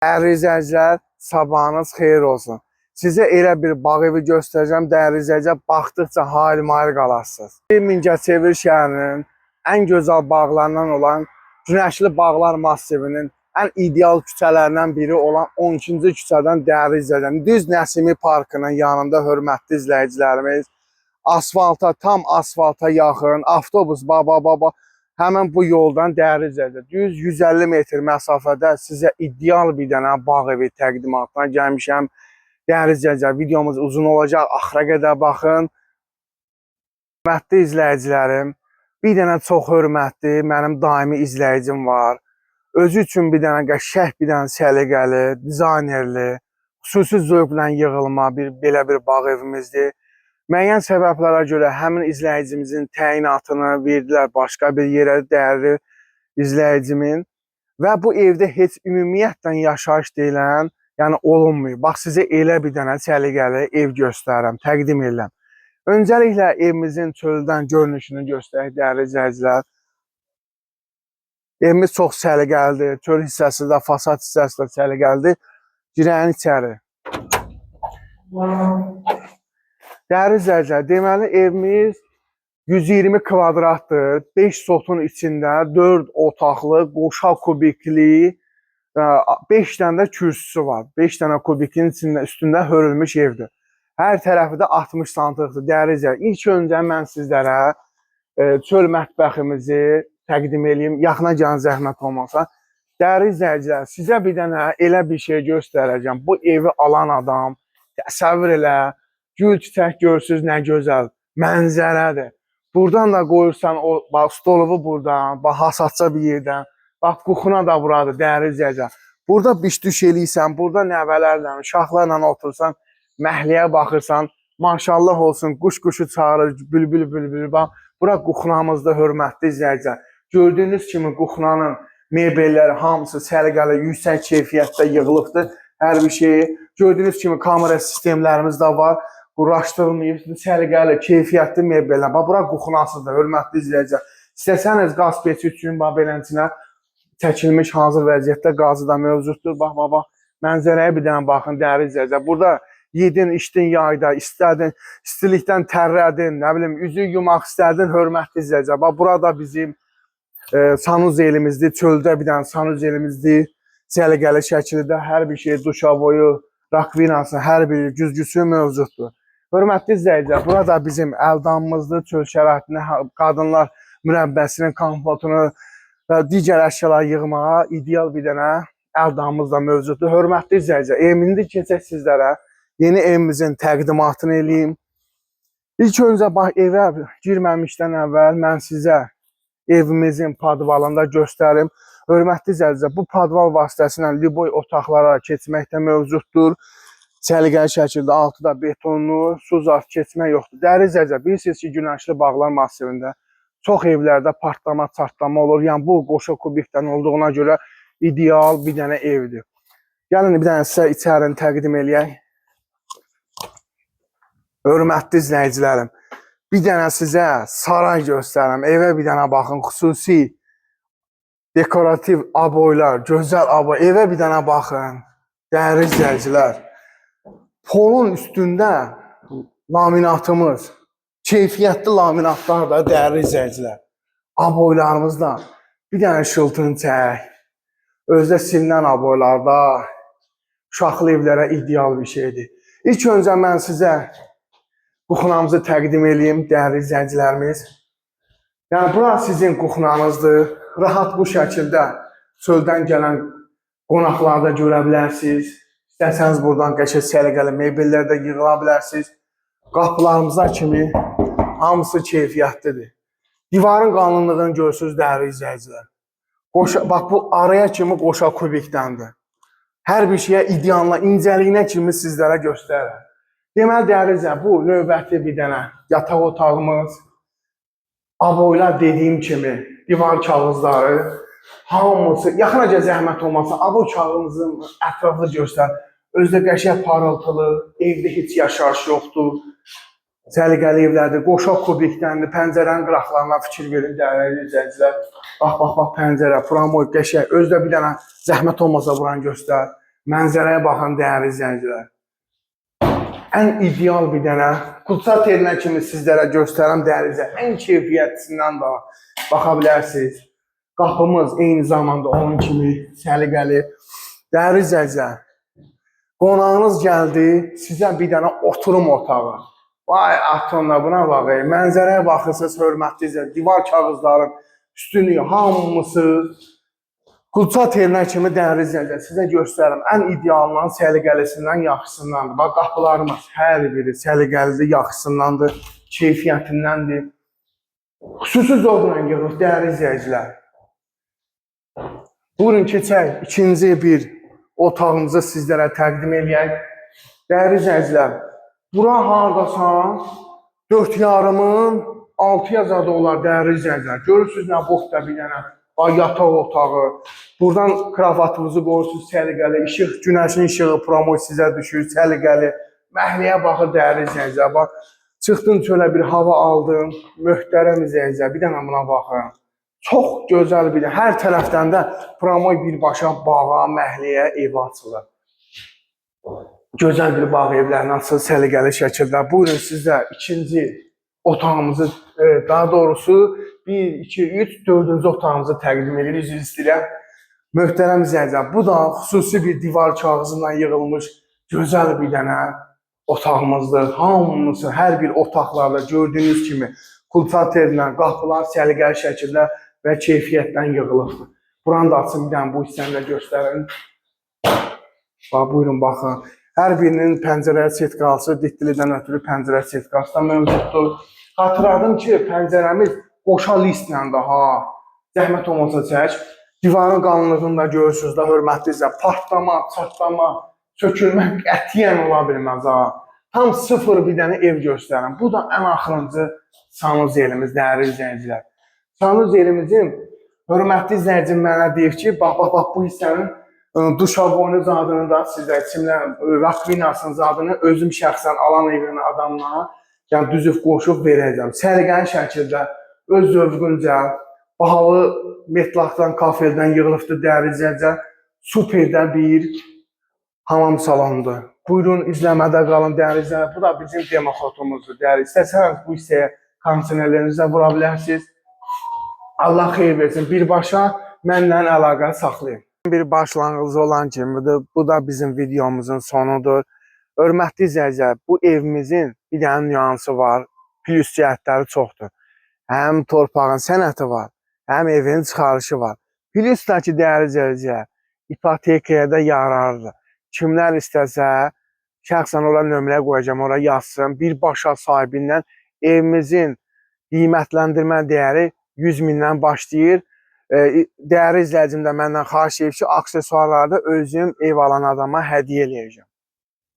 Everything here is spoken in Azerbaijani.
Dəyərli izləyicilər, sabahınız xeyir olsun. Sizə elə bir bağ evi göstərəcəm, dəyərli izləyicilər, baxdıqca hayli-mayli qalarsınız. Mingəçevir şəhərinin ən gözəl bağlarından olan Günəşli Bağlar massivinin ən ideal küçələrindən biri olan 12-ci küçədən dəyərli izləyicilər. Düz Nəsimi Parkının yanında hörmətli izləyicilərimiz, tam asfalta yaxın, avtobus baba. Həmin bu yoldan dəyərli izləyicilər, düz 150 metr məsafədə sizə ideal bir dənə bağ evi təqdimatına gəlmişəm. Dəyərli izləyicilər, videomuz uzun olacaq, axıra qədər baxın. Hörmətli izləyicilərim, bir dənə çox hörmətli mənim daimi izləyicim var. Özü üçün bir dənə qəşəng, bir dənə səliqəli, dizaynerli, xüsusi zövqlə yığılma belə bir bağ evimizdir. Müəyyən səbəblərə görə həmin izləyicimizin təyinatını verdilər başqa bir yerə, dəyərli izləyicimin. Və bu evdə heç ümumiyyətlə yaşayış deyilən, yəni olunmuyor. Bax, sizə elə bir dənə səliqəli ev göstərirəm, təqdim edirəm. Öncəliklə evimizin çöldən görünüşünü göstərək, dəyərli izləyicilər. Evimiz çox səliqəlidir, çöl hissəsi də, fasad hissəsi də səliqəlidir. Girəyin içəri. Dəyərli izləyicilər, deməli evimiz 120 kvadratdır, 5 sotun içində 4 otaqlı, qoşa kubikli, 5 dənə də kürsüsü var. 5 dənə kubikin üstündə hörülmüş evdir. Hər tərəfi də 60 santimetrdir. Dəyərli izləyicilər, ilk öncə mən sizlərə çöl mətbəximizi təqdim edeyim. Yaxına gəlin, zəhmət olmasa. Dəyərli izləyicilər, sizə bir dənə elə bir şey göstərəcəm. Bu evi alan adam, təsəvvür elə, gül çiçək görürsünüz, nə gözəl mənzərədir. Buradan da qoyursan, bax, stolovu buradan, bax, hasadça bir yerdən, bax, quxuna da buradır, dəyərli izləyicilər. Burada biş-düş eləyirsən, burada nəvələrlə, uşaqlarla otursan, məhliyə baxırsan, maşallah olsun, quş-quşu çağırır, bülbül, bax, bura quxunamızda hörmətli izləyicilər. Gördüyünüz kimi quxunanın mebelləri hamısı səliqəli, yüksək keyfiyyətdə yığılıbdır, hər bir şeyi. Gördüyünüz kimi kamera sistemlərimiz də var. Quraşdırılmayıb, səliqəli, keyfiyyətli mebellər. Bax, bura quxunasıdır, hörmətli izləyicilər. İstəsəniz qaz peçi üçün, bax, beləsinə çəkilmiş hazır vəziyyətdə qazı da mövcuddur. Bax, mənzərəyə bir dənə baxın, dəyərli izləyicilər. Burada yedin, içdin yayda, istədin, istilikdən tərrədin, nə bilim, üzü yumaq istədin, hörmətli izləyicilər. Bax, burada bizim sanuzelimizdir, çöldə bir dənə sanuzelimizdir. Səliqəli şəkildə hər bir şey, duşavoyu, rakvinası, hər bir güzgüsü mövcuddur. Hörmətli izləyicilər, burada bizim əldamımızdır, çöl şəraitində qadınlar mürəbbəsinin kompotunu və digər əşyalar yığmağa ideal bir dənə əldamımız da mövcuddur. Hörmətli izləyicilər, indi keçək sizlərə yeni evimizin təqdimatını eləyim. İlk öncə bax, evə girməmişdən əvvəl mən sizə evimizin padvalında göstərim. Hörmətli izləyicilər, bu padval vasitəsilə liboy otaqlara keçməkdə mövcuddur. Səliqəli şəkildə altı da betonlu, su zat keçmək yoxdur. Dəyərli izləyicilər, bilirsiniz ki, Günəşli Bağlar massivində çox evlərdə partlama olur. Yəni bu qoşa kubikdən olduğuna görə ideal bir dənə evdir. Gəlin bir dənə sizə içərini təqdim eləyək. Hörmətli izləyicilərim, bir dənə sizə saray göstərirəm. Evə bir dənə baxın, xüsusi dekorativ aboylar, gözəl aboy. Evə bir dənə baxın, dəyərli izləyicilər. Polun üstündə laminatımız, keyfiyyətli laminatlar da, dəyərli izləyicilər. Aboylarımızda bir dənə şıltını çək. Özdə silinən aboylarda uşaqlı evlərə ideal bir şeydir. İlk öncə mən sizə quxunamızı təqdim edeyim, dəyərli izləyicilərimiz. Yəni, bura sizin quxunanızdır. Rahat bu şəkildə çöldən gələn qonaqlarda görə bilərsiniz. İstəsəniz buradan qəşəng səliqəli mebellər də yığıla bilərsiniz. Qapılarımıza kimi hamısı keyfiyyətlidir. Divarın qalınlığını görürsünüz, dəyərli izləyicilər. Bax, bu araya kimi qoşa kubikdəndir. Hər bir şeyə idealına, incəliyinə kimi sizlərə göstərir. Deməli, dəyərli izləyicilər, bu növbəti bir dənə yataq otağımız. Aboylar dediyim kimi, divar kağızları, hamısı, yaxınaca zəhmət olmasa, abo kağızımızın ətraflı göstər. Özdə qəşəng parıltılı, evdə heç yaşayış yoxdur. Səliqəli evlərdir, qoşa kubikdəndir, pəncərənin qıraqlarına fikir verin, dəyərli izləyicilər. Bax, pəncərə, pramoy, qəşəng. Özdə bir dənə zəhmət olmasa buranı göstər. Mənzərəyə baxan dəyərli izləyicilər. Ən ideal bir dənə Qudsa telinə kimi sizlərə göstərəm dəyərli izləyicilər. Ən keyfiyyətlisindən də baxa bilərsiniz. Qapımız eyni zamanda onun kimi səliqəli. Dəyərli izləyicilər, qonağınız gəldi, sizə bir dənə oturum otağı. Vay atonla buna baxın. Mənzərəyə baxırsınız, hörmətli izləyicilər. Divar kağızların üstünlüyü hamısı Qudsa telinə kimi dəyərli izləyicilər. Sizə göstərim. Ən idealından, səliqəlisindən, yaxşısındandır. Bax, qapılarımız hər biri səliqəlidir, yaxşısındandır, keyfiyyətindəndir. Xüsusi zövqlə yığılıb dəyərli izləyicilər. Buyurun keçək, ikinci bir otağımızı sizlərə təqdim edək. Dəyərli izləyicilər, bura hardasan 4,5-ın 6 yazarda olar dəyərli izləyicilər. Görürsünüz nə boxda bir dənə yataq otağı. Buradan kravatınızı qoyursunuz səliqəli. İşıq, günəşin işığı promoy sizə düşür səliqəli. Məhliyə baxır dəyərli izləyicilər. Bax, çıxdın çölə bir hava aldın. Möhtərəm izləyicilər. Bir dənə buna baxın. Çox gözəl bir də. Hər tərəfdən də promoy birbaşa bağa, məhliyə, ev açılır. Gözəl bir bağ evlərini açılır səliqəli şəkildə. Buyurun sizə ikinci otağımızı, daha doğrusu 1, 2, 3, 4-cü otağımızı təqdim edirik. Üzr istəyirəm. Möhtərəm izləyicilər, bu da xüsusi bir divar kağızından yığılmış gözəl bir dənə otağımızdır. Hamısı, hər bir otaqlarda gördüyünüz kimi Qudsa telinə qapılar səliqəli şəkildə və keyfiyyətdən yığılıbdır. Buranı da açın, bir dənə bu hissəni də göstərin. Buyurun, baxın. Hər birinin pəncərəyə setkası, ditlidən ötürü pəncərə setkası da mövcuddur. Xatırladım ki, pəncərəmiz qoşa listlə daha zəhmət olmasa çək. Divarın qalınlığını da görürsünüz də, hörmətli izləyicilər. Partlama, çatlama, sökülmə qətiyyən ola bilməz. Tam sıfır bir dənə ev göstərin. Bu da ən axırıncı sanuzelimiz, dəyərli izləyicilər. Sanuzelimizin hörmətli izləyicim mənə deyir ki, bax, bu hissənin duşabonu zadını da sizə, rakvinasının zadını özüm şəxsən alan evini adamla düzüb qoşub verəcəm. Səliqəli şəkildə, öz zövqüncə, bahalı metlaqdan, kafeldən yığılıbdır dəyərli izləyicilər. Superdə bir hamam salonudur. Buyurun, izləmədə qalın dəyərli izləyicilər. Bu da bizim demoxotumuzdur dəyərli. İstəsəniz bu hissəyə kondisionerlərinizə vura bilərsiniz. Allah xeyir versin. Birbaşa mənlə əlaqə saxlayın. Bir başlanğıc olan kimidir. Bu da bizim videomuzun sonudur. Hörmətli izləyicilər, bu evimizin bir dənə nüansı var. Plus cəhətləri çoxdur. Həm torpağın sənəti var, həm evin çıxarışı var. Plus da ki, dəyərli izləyicilər, ipotekaya da yararlıdır. Kimlər istəsə, şəxsən ora nömrə qoyacağım, ora yazsın. Birbaşa sahibindən evimizin qiymətləndirmə dəyəri 100 mindən başlayır. Dəyərli izləyicim də məndən xahiş edib ki, aksesuarları da özüm ev alan adama hədiyyə eləyəcəm.